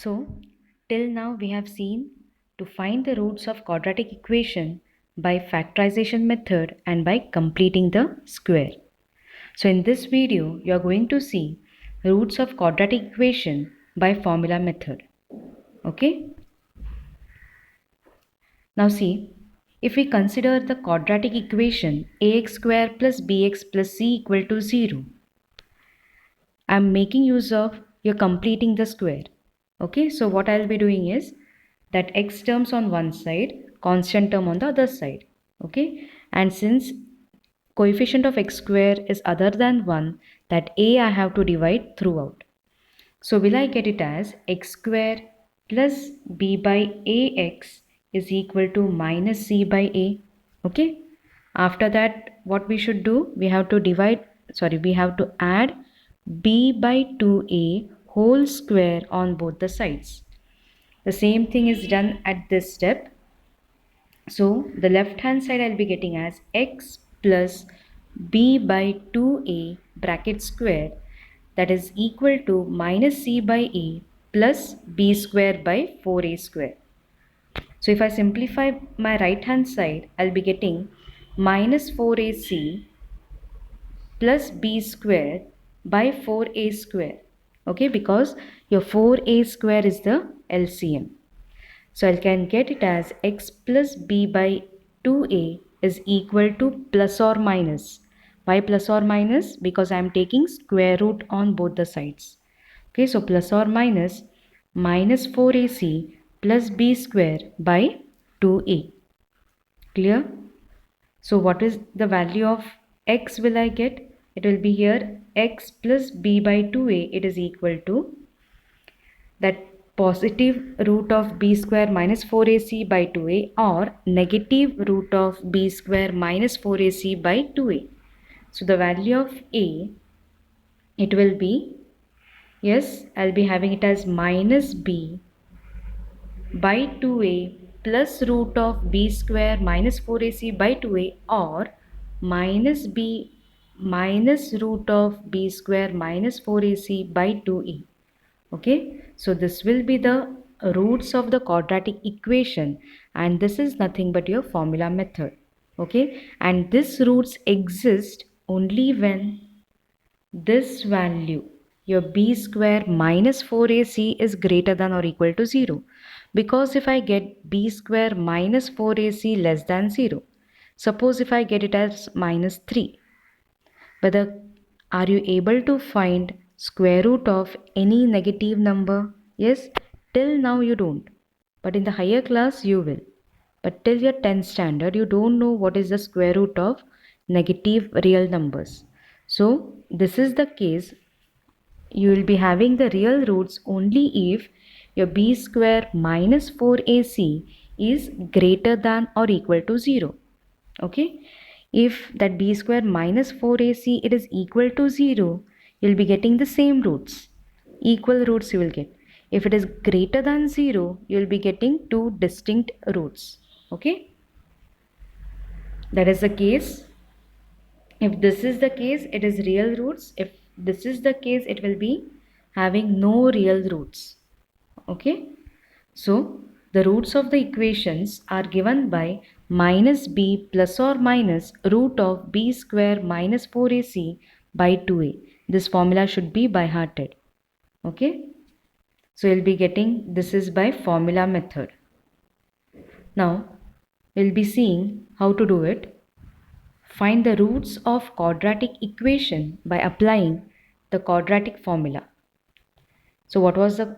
So, till now we have seen to find the roots of quadratic equation by factorization method and by completing the square. So in this video, you are going to see roots of quadratic equation by formula method. Okay? Now see, if we consider the quadratic equation ax square plus bx plus c equal to 0, I am making use of you're completing the square. Okay, so what I'll be doing is that x terms on one side, constant term on the other side. Okay, and since coefficient of x square is other than 1, that a I have to divide throughout. So will I get it as x square plus b by ax is equal to minus c by a. Okay. After that, what we should do? We have to add b by 2a whole square on both the sides. The same thing is done at this step. So the left hand side I'll be getting as x plus b by 2a bracket square, that is equal to minus c by a plus b square by 4a square. So if I simplify my right hand side, I'll be getting minus 4ac plus b square by 4a square. Okay, because your 4a square is the LCM. So I can get it as x plus b by 2a is equal to plus or minus. Why plus or minus? Because I am taking square root on both the sides. Okay, so plus or minus minus 4ac plus b square by 2a. Clear? So what is the value of x will I get? It will be here x plus b by 2a, it is equal to that positive root of b square minus 4ac by 2a or negative root of b square minus 4ac by 2a. So the value of a, it will be, yes, I'll be having it as minus b by 2a plus root of b square minus 4ac by 2a or minus b minus root of b square minus 4ac by 2a. Okay, so this will be the roots of the quadratic equation, and this is nothing but your formula method. Okay, and this roots exist only when this value, your b square minus 4ac, is greater than or equal to 0. Because if I get b square minus 4ac less than 0, suppose if I get it as minus 3, whether are you able to find square root of any negative number? Yes, till now you don't, but in the higher class you will. But till your 10th standard you don't know what is the square root of negative real numbers. So this is the case, you will be having the real roots only if your b square minus 4ac is greater than or equal to 0. Okay, if that b square minus 4ac it is equal to 0, you'll be getting the same roots, equal roots you will get. If it is greater than 0, you'll be getting two distinct roots. Okay, that is the case. If this is the case, it is real roots. If this is the case, it will be having no real roots. Okay, so the roots of the equations are given by minus b plus or minus root of b square minus 4ac by 2a. This formula should be by hearted. Okay, so you'll be getting this is by formula method. Now we'll be seeing how to do it. Find the roots of quadratic equation by applying the quadratic formula. So what was the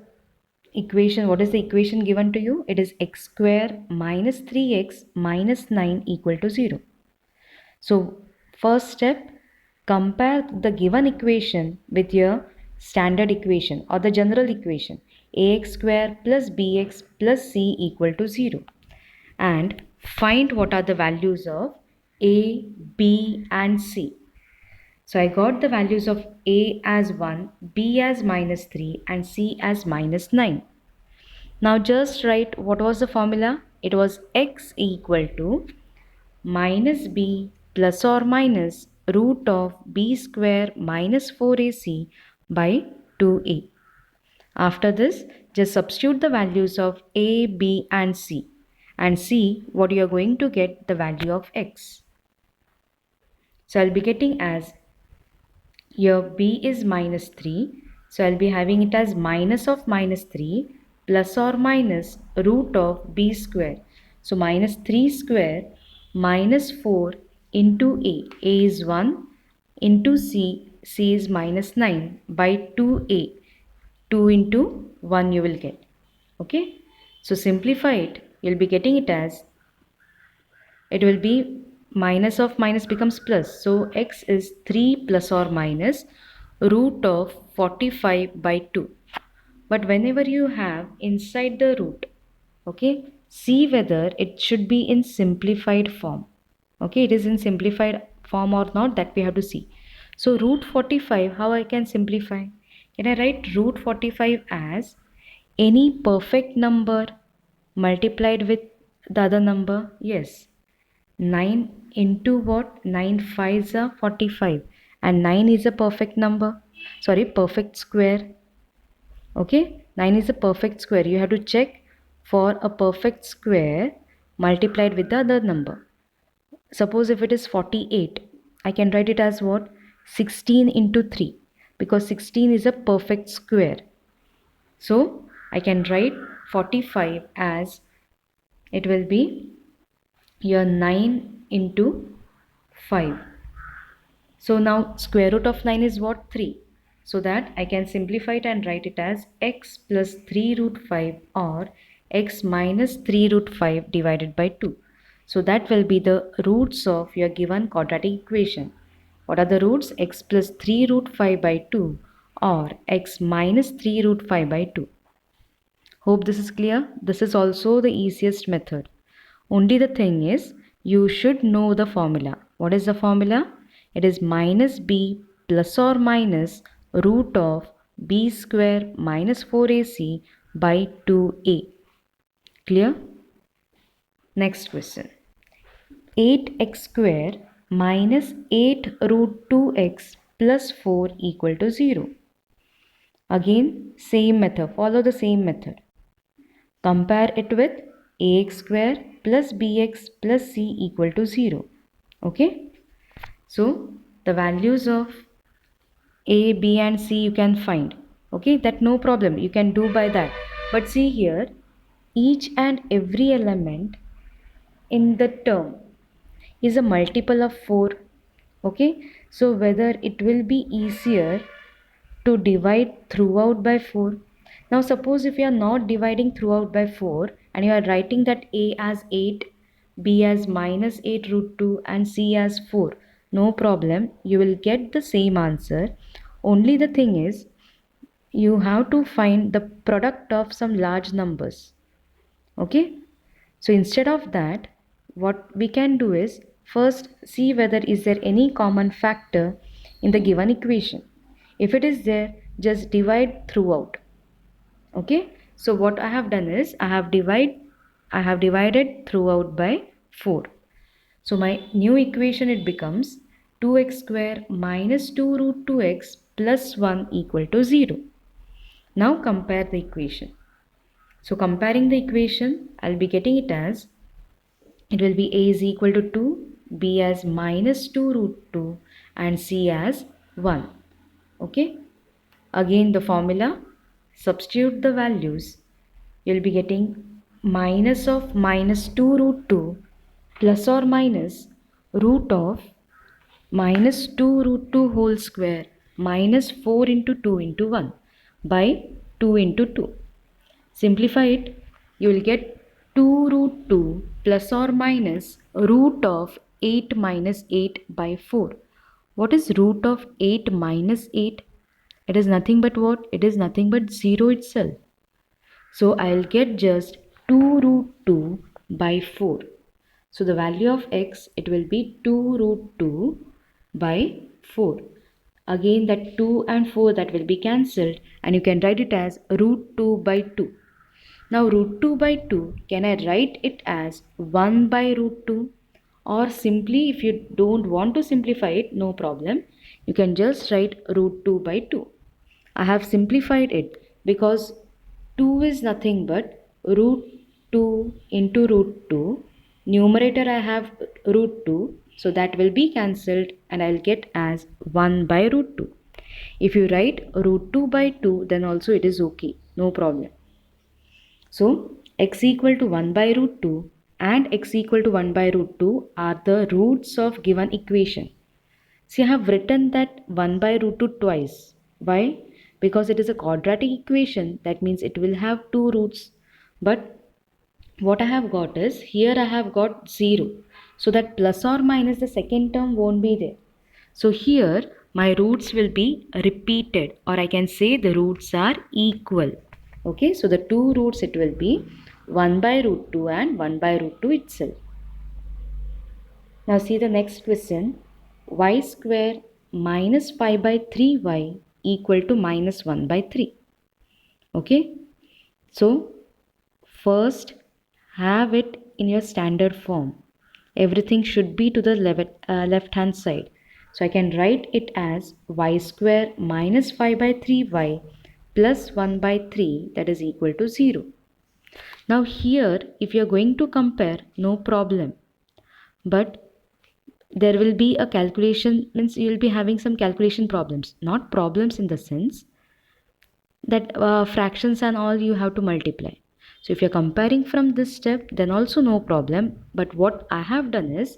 equation? What is the equation given to you? It is x square minus 3x minus 9 equal to 0. So first step, compare the given equation with your standard equation or the general equation ax square plus bx plus c equal to 0, and find what are the values of a, b and c. So I got the values of a as 1, b as minus 3 and c as minus 9. Now just write what was the formula. It was x equal to minus b plus or minus root of b square minus 4ac by 2a. After this, just substitute the values of a, b and c and see what you are going to get the value of x. So I'll be getting as here b is minus 3. So I'll be having it as minus of minus 3 plus or minus root of b square. So minus 3 square minus 4 into a. A is 1 into c. C is minus 9 by 2a. 2 into 1 you will get. Okay. So simplify it. You'll be getting it as, it will be minus of minus becomes plus. So x is 3 plus or minus root of 45 by 2. But whenever you have inside the root, okay, see whether it should be in simplified form. Okay, it is in simplified form or not, that we have to see. So root 45, how I can simplify? Can I write root 45 as any perfect number multiplied with the other number? Yes. 9 into what? 9 5s are 45 and 9 is a perfect number. Sorry, perfect square. Okay, 9 is a perfect square. You have to check for a perfect square multiplied with the other number. Suppose if it is 48, I can write it as what? 16 into 3 because 16 is a perfect square. So I can write 45 as, it will be your 9 into 5. So now square root of 9 is what? 3. So that I can simplify it and write it as x plus 3 root 5 or x minus 3 root 5 divided by 2. So that will be the roots of your given quadratic equation. What are the roots? X plus 3 root 5 by 2 or x minus 3 root 5 by 2. Hope this is clear. This is also the easiest method. Only the thing is, you should know the formula. What is the formula? It is minus b plus or minus root of b square minus 4ac by 2a. Clear? Next question. 8x square minus 8 root 2x plus 4 equal to 0. Again, same method. Follow the same method. Compare it with ax square plus bx plus c equal to 0. Okay. So the values of a, b and c you can find. Okay, that no problem. You can do by that. But see here, each and every element in the term is a multiple of 4. Okay. So whether it will be easier to divide throughout by 4. Now suppose if you are not dividing throughout by 4 and you are writing that a as 8, b as minus 8 root 2 and c as 4. No problem, you will get the same answer. Only the thing is, you have to find the product of some large numbers. Okay? So instead of that, what we can do is, first see whether is there any common factor in the given equation. If it is there, just divide throughout. Okay, so what I have done is I have divided throughout by 4. So my new equation, it becomes 2x square minus 2 root 2x plus 1 equal to 0. Now compare the equation. So comparing the equation, I'll be getting it as, it will be a is equal to 2, b as minus 2 root 2 and c as 1. Okay. Again the formula, substitute the values. You'll be getting minus of minus 2 root 2 plus or minus root of minus 2 root 2 whole square minus 4 into 2 into 1 by 2 into 2. Simplify it, you will get 2 root 2 plus or minus root of 8 minus 8 by 4. What is root of 8 minus 8? It is nothing but what? It is nothing but 0 itself. So I'll get just 2 root 2 by 4. So the value of x, it will be 2 root 2 by 4. Again that 2 and 4, that will be cancelled and you can write it as root 2 by 2. Now root 2 by 2, can I write it as 1 by root 2? Or simply, if you don't want to simplify it, no problem. You can just write root 2 by 2. I have simplified it. because 2 is nothing but root 2 into root 2. Numerator I have root 2, so that will be cancelled and I'll get as 1 by root 2. If you write root 2 by 2, then also it is okay, no problem. So x equal to 1 by root 2 and x equal to 1 by root 2 are the roots of given equation. See, I have written that 1 by root 2 twice. Why? Because it is a quadratic equation, that means it will have two roots. But what I have got is, here I have got 0. So that plus or minus the second term won't be there. So here my roots will be repeated, or I can say the roots are equal. Okay, so the two roots it will be 1 by root 2 and 1 by root 2 itself. Now see the next question. Y square minus 5 by 3y equal to minus 1 by 3. Okay. So first have it in your standard form. Everything should be to the left hand side. So I can write it as y square minus 5 by 3y plus 1 by 3, that is equal to 0. Now here if you are going to compare, no problem. But there will be a calculation, means you will be having some calculation problems. Not problems in the sense that fractions and all you have to multiply. So if you're comparing from this step, then also no problem. But what I have done is,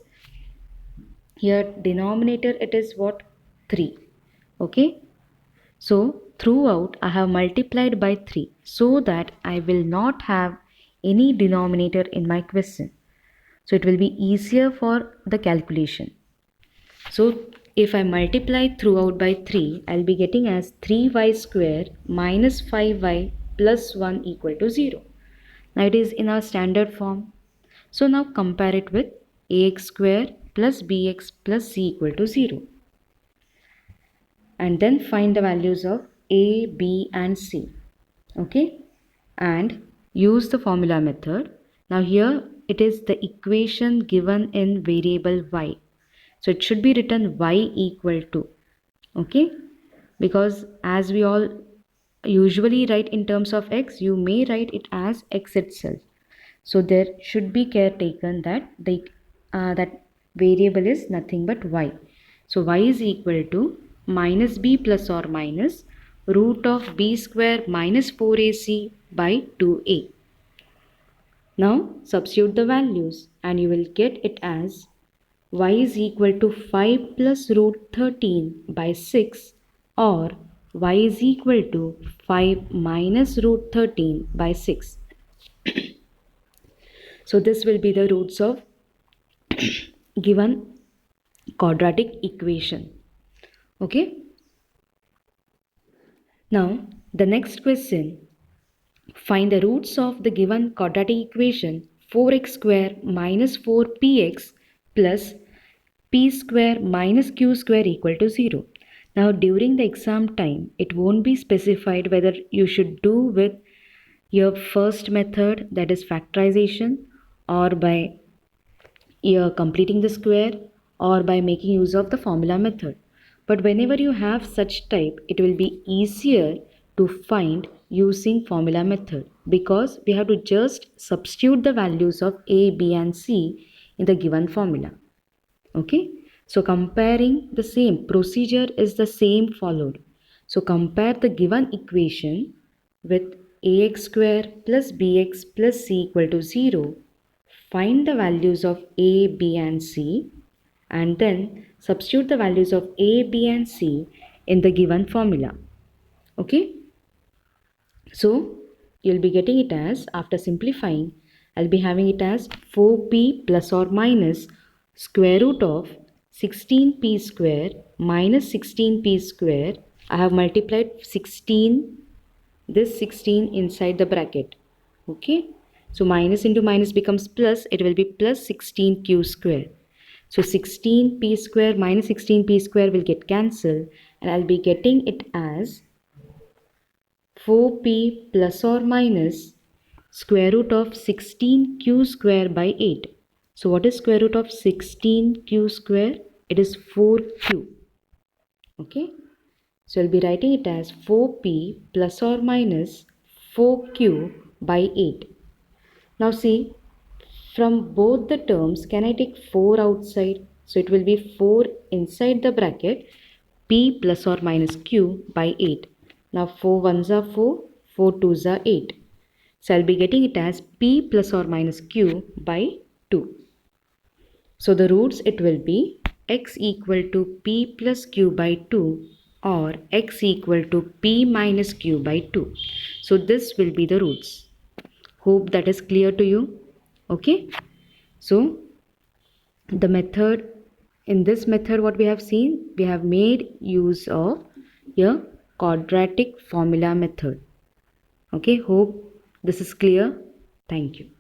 here denominator it is what? 3. Okay. So throughout I have multiplied by 3 so that I will not have any denominator in my question. So it will be easier for the calculation. So if I multiply throughout by 3, I'll be getting as 3y square minus 5y plus 1 equal to 0. Now it is in our standard form. So now compare it with ax square plus bx plus c equal to 0. And then find the values of a, b and c. Okay. And use the formula method. Now here it is the equation given in variable y. So it should be written y equal to, okay, because as we all usually write in terms of x, you may write it as x itself. So there should be care taken that that variable is nothing but y. So y is equal to minus b plus or minus root of b square minus 4ac by 2a. Now substitute the values and you will get it as y is equal to 5 plus root 13 by 6, or y is equal to 5 minus root 13 by 6. So this will be the roots of given quadratic equation. Okay. Now the next question. Find the roots of the given quadratic equation 4x square minus 4px plus p square minus q square equal to 0. Now during the exam time, it won't be specified whether you should do with your first method, that is factorization, or by your completing the square, or by making use of the formula method. But whenever you have such type, it will be easier to find using formula method, because we have to just substitute the values of a, b and c in the given formula. Okay, so comparing the same procedure is the same followed. So compare the given equation with ax square plus bx plus c equal to 0. Find the values of a, b and c, and then substitute the values of a, b and c in the given formula. Okay, so you'll be getting it as, after simplifying, I'll be having it as 4p plus or minus square root of 16p square minus 16p square. I have multiplied 16, this 16 inside the bracket. Okay, so minus into minus becomes plus, it will be plus 16q square. So 16p square minus 16p square will get cancelled, and I'll be getting it as 4p plus or minus square root of 16q square by 8. So what is square root of 16q square? It is 4q. Okay. So I'll be writing it as 4p plus or minus 4q by 8. Now see, from both the terms, can I take 4 outside? So it will be 4 inside the bracket, p plus or minus q by 8. Now 4 ones are 4, 4 twos are 8. So I'll be getting it as p plus or minus q by 2. So the roots, it will be x equal to p plus q by 2 or x equal to p minus q by 2. So this will be the roots. Hope that is clear to you. Okay. So the method, in this method what we have seen, we have made use of a quadratic formula method. Okay. Hope this is clear. Thank you.